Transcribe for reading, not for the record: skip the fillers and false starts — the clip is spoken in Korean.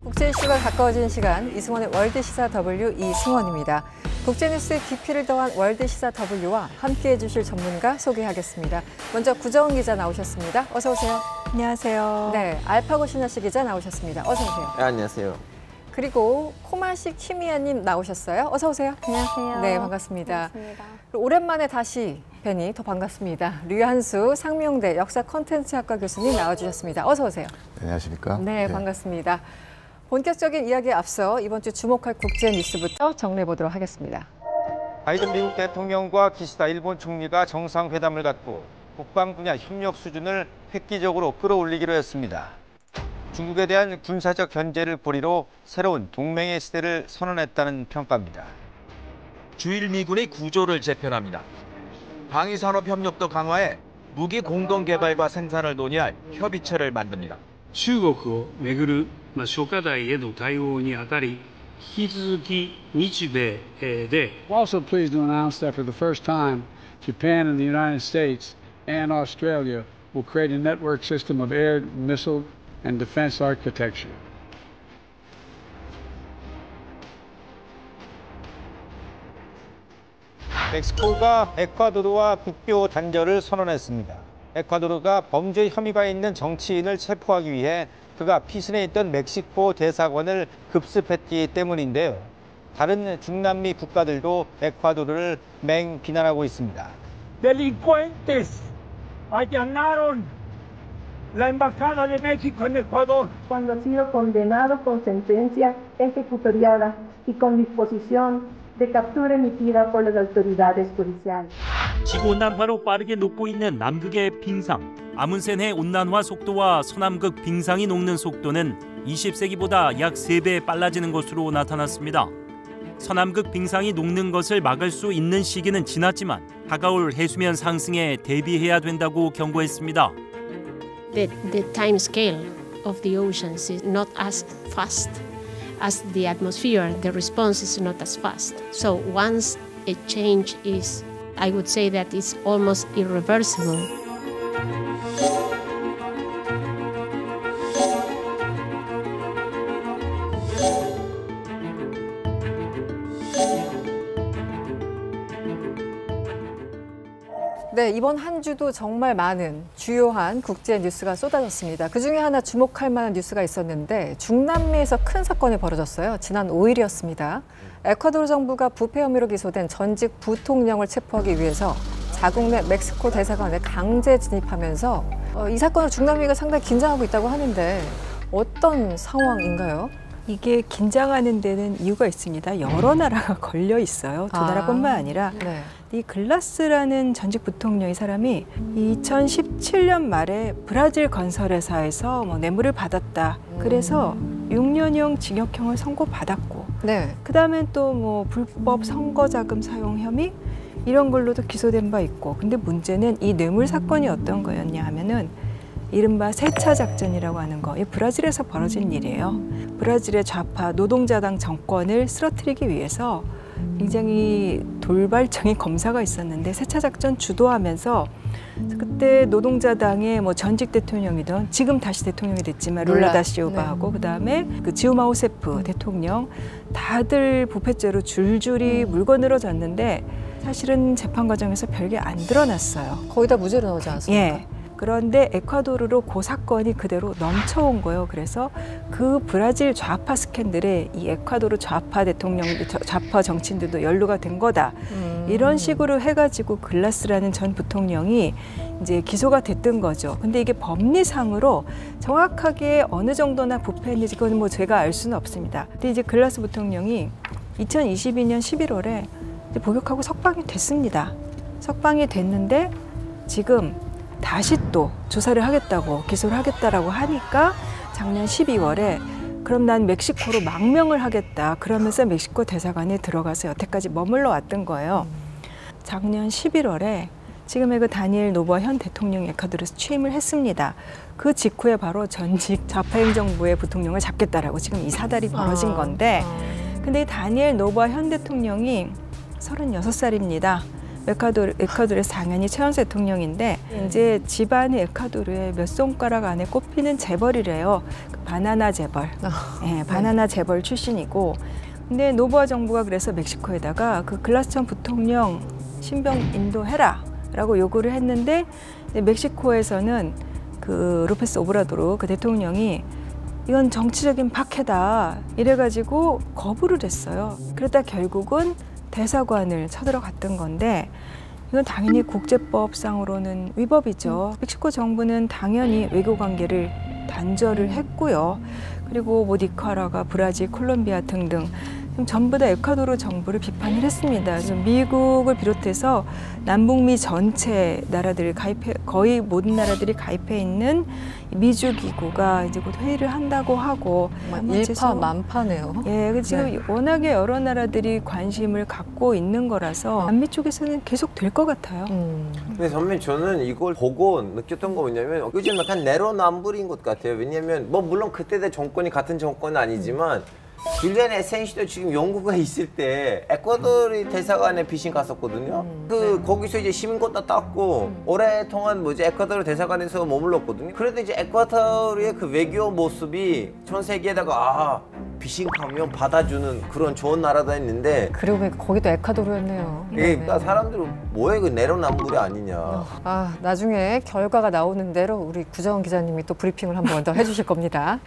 국제 이슈가 가까워진 시간, 이승원의 월드시사 W 이승원입니다. 국제뉴스의 깊이를 더한 월드시사 W와 함께해 주실 전문가 소개하겠습니다. 먼저 구정은 기자 나오셨습니다. 어서 오세요. 안녕하세요. 네, 알파고 신하씨 기자 나오셨습니다. 어서 오세요. 네, 안녕하세요. 그리고 코마시 키미야님 나오셨어요. 어서 오세요. 안녕하세요. 네, 반갑습니다. 반갑습니다. 오랜만에 다시 뵈니 더 반갑습니다. 류한수 상명대 역사 콘텐츠학과 교수님 나와주셨습니다. 어서 오세요. 안녕하십니까? 네, 반갑습니다. 본격적인 이야기에 앞서 이번 주 주목할 국제 뉴스부터 정리해 보도록 하겠습니다. 바이든 미국 대통령과 기시다 일본 총리가 정상회담을 갖고 국방 분야 협력 수준을 획기적으로 끌어올리기로 했습니다. 중국에 대한 군사적 견제를 고리로 새로운 동맹의 시대를 선언했다는 평가입니다. 주일 미군의 구조를 재편합니다. 방위산업 협력도 강화해 무기 공동 개발과 생산을 논의할 협의체를 만듭니다. 中国をめぐる諸課題への対応にあたり、引き続き日米で Also pleased to announce that for the first time, Japan and the United States and Australia will create a network system of air, missile, and defense architecture. 멕시코가 에콰도르와 국교 단절을 선언했습니다. 에콰도르가 범죄 혐의가 있는 정치인을 체포하기 위해 그가 피신해 있던 멕시코 대사관을 급습했기 때문인데요. 다른 중남미 국가들도 에콰도르를 맹 비난하고 있습니다. Delincuentes allanaron la embajada de México en Ecuador. Cuando ha sido condenado con sentencia ejecutoriada y con disposición de captura emitida por las autoridades judiciales. 지구온난화로 빠르게 녹고 있는 남극의 빙상. 아문센의 온난화 속도와 서남극 빙상이 녹는 속도는 20세기보다 약 3배 빨라지는 것으로 나타났습니다. 서남극 빙상이 녹는 것을 막을 수 있는 시기는 지났지만 다가올 해수면 상승에 대비해야 된다고 경고했습니다. The time scale of the oceans is not as fast as the atmosphere. The response is not as fast. So once a change is, I would say that it's almost irreversible. 네, 이번 한 주도 정말 많은 주요한 국제 뉴스가 쏟아졌습니다. 그중에 하나 주목할 만한 뉴스가 있었는데 중남미에서 큰 사건이 벌어졌어요. 지난 5일이었습니다. 에콰도르 정부가 부패 혐의로 기소된 전직 부통령을 체포하기 위해서 자국 내 멕시코 대사관에 강제 진입하면서 이 사건을 중남미가 상당히 긴장하고 있다고 하는데 어떤 상황인가요? 이게 긴장하는 데는 이유가 있습니다. 여러 나라가 걸려 있어요. 두 나라뿐만 아니라 네. 이 글라스라는 전직 부통령 이 사람이 2017년 말에 브라질 건설회사에서 뇌물을 받았다. 그래서 6년형 징역형을 선고받았고 네. 그다음에 또 불법 선거자금 사용 혐의 이런 걸로도 기소된 바 있고 근데 문제는 이 뇌물 사건이 어떤 거였냐 하면은 이른바 세차 작전이라고 하는 거. 이 브라질에서 벌어진 일이에요. 브라질의 좌파 노동자당 정권을 쓰러뜨리기 위해서 굉장히 돌발적인 검사가 있었는데 세차 작전 주도하면서 그때 노동자당의 전직 대통령이던 지금 다시 대통령이 됐지만 룰라 다 실바하고 그다음에 그 지우마 호세프 대통령 다들 부패죄로 줄줄이 물건으로 졌는데 사실은 재판 과정에서 별게 안 드러났어요. 거의 다 무죄로 나오지 않습니까? 예. 그런데 에콰도르로 그 사건이 그대로 넘쳐온 거예요. 그래서 그 브라질 좌파 스캔들에 이 에콰도르 좌파 대통령, 좌파 정치인들도 연루가 된 거다. 이런 식으로 해가지고 글라스라는 전 부통령이 이제 기소가 됐던 거죠. 근데 이게 법리상으로 정확하게 어느 정도나 부패했는지 그건 제가 알 수는 없습니다. 근데 이제 글라스 부통령이 2022년 11월에 이제 복역하고 석방이 됐습니다. 석방이 됐는데 지금 다시 또 조사를 하겠다고 기소를 하겠다라고 하니까 작년 12월에 그럼 난 멕시코로 망명을 하겠다. 그러면서 멕시코 대사관에 들어가서 여태까지 머물러 왔던 거예요. 작년 11월에 지금의 그 다니엘 노보아 현 대통령이 에콰도르에서 취임을 했습니다. 그 직후에 바로 전직 좌파 행정부의 부통령을 잡겠다라고 지금 이 사달이 벌어진 건데 근데 이 다니엘 노보아 현 대통령이 36살입니다. 에콰도르에서 당연히 최연소 대통령인데 이제 집안이 에콰도르의 몇 손가락 안에 꼽히는 재벌이래요. 그 바나나 재벌, 네, 바나나 재벌 출신이고. 근데 노보아 정부가 그래서 멕시코에다가 그 글라스천 부통령 신병 인도해라라고 요구를 했는데 멕시코에서는 그 로페스 오브라도르 그 대통령이 이건 정치적인 박해다 이래가지고 거부를 했어요. 그러다 결국은 대사관을 쳐들어갔던 건데 이건 당연히 국제법상으로는 위법이죠. 멕시코 정부는 당연히 외교 관계를 단절을 했고요. 그리고 뭐 니카라과, 브라질, 콜롬비아 등등 전부 다 에콰도르 정부를 비판을 했습니다. 그래서 미국을 비롯해서 남북미 전체 나라들 거의 모든 나라들이 가입해 있는 미주기구가 이제 곧 회의를 한다고 하고 일파만파네요. 예, 지금 워낙에 여러 나라들이 관심을 갖고 있는 거라서 남미 쪽에서는 계속 될 것 같아요. 근데 선배님 저는 이걸 보고 느꼈던 거 뭐냐면 요즘 약간 내로남불인 것 같아요. 왜냐면 뭐 물론 그때 정권이 같은 정권은 아니지만 줄리안 에센시도 지금 영국에 있을 때 에콰도르 대사관에 비신 갔었거든요. 거기서 이제 시민권도 땄고 오랫동안 에콰도르 대사관에서 머물렀거든요. 그래도 이제 에콰도르의 그 외교 모습이 전 세계에다가 비신 가면 받아주는 그런 좋은 나라다 했는데 그리고 보니까 거기도 에콰도르였네요. 그러니까 사람들은 뭐해 그 내로남불이 아니냐. 나중에 결과가 나오는 대로 우리 구정원 기자님이 또 브리핑을 한 번 더 해주실 겁니다.